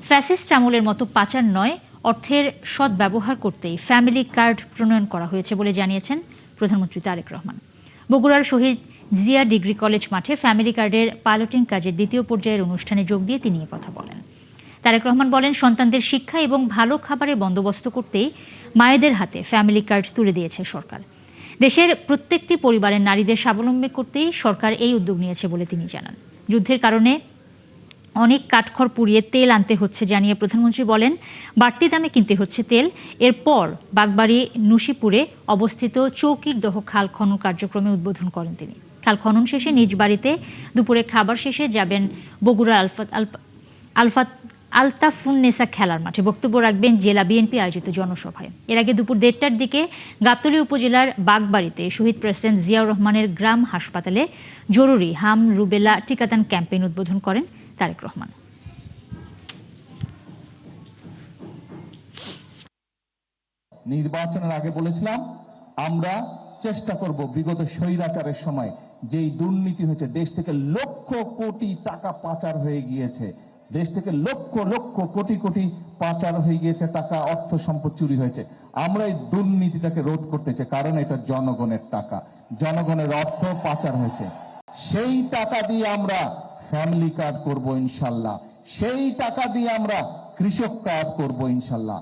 Fascist আমলের মতো পাচার নয়, অর্থের সদ্ব্যবহার করতেই ফ্যামিলি কার্ড প্রণয়ন করা হয়েছে বলে জানিয়েছেন প্রধানমন্ত্রী তারেক রহমান। বগুড়ার শহীদ জিয়া ডিগ্রি কলেজ মাঠে ফ্যামিলি কার্ডের পাইলটিং কাজের দ্বিতীয় পর্যায়ের অনুষ্ঠানে যোগ দিয়ে তিনি কথা বলেন। তারেক রহমান বলেন, সন্তানদের শিক্ষা এবং ভালো খাবারের বন্দোবস্ত করতেই মায়েদের হাতে ফ্যামিলি কার্ড তুলে দিয়েছে সরকার। দেশের প্রত্যেকটি পরিবারের নারীদের স্বাবলম্বী করতেই সরকার এই উদ্যোগ নিয়েছে বলে তিনি জানান। যুদ্ধের কারণে অনেক কাঠখড় পুড়িয়ে তেল আনতে হচ্ছে জানিয়ে প্রধানমন্ত্রী বলেন, বাড়তি দামে কিনতে হচ্ছে তেল। এরপর বাগবাড়ি নুশিপুরে অবস্থিত চৌকির দহ খাল খনন কার্যক্রমে উদ্বোধন করেন তিনি। খাল খনন শেষে নিজ বাড়িতে দুপুরে খাবার শেষে যাবেন বগুড়া আলতাফুন্নেসা খেলার মাঠে। বক্তব্য রাখবেন জেলা বিএনপি আয়োজিত জনসভায়। এর আগে দুপুর 1:30টার দিকে গাবতলী উপজেলার বাগবাড়িতে শহীদ প্রেসিডেন্ট জিয়াউর রহমানের গ্রাম হাসপাতালে জরুরি হাম রুবেলা টিকাদান ক্যাম্পেইন উদ্বোধন করেন তারেক রহমান। নির্বাচনের আগে বলেছিলাম আমরা চেষ্টা করব বিগত স্বৈরাচারের সময় যেই দুর্নীতি হয়েছে, দেশ থেকে লক্ষ কোটি টাকা পাচার হয়ে গিয়েছে, দেশ থেকে লক্ষ লক্ষ কোটি কোটি পাচার হয়ে গিয়েছে, টাকা অর্থ সম্পদ চুরি হয়েছে। আমরা এই দুর্নীতিটাকে রোধ করতে চাই, কারণ এটা জনগণের টাকা, জনগণের অর্থ পাচার হয়েছে। সেই টাকা দিয়ে আমরা ফ্যামিলি কার্ড করব ইনশাল্লাহ, সেই টাকা দিয়ে আমরা কৃষক কার্ড করব ইনশাল্লাহ।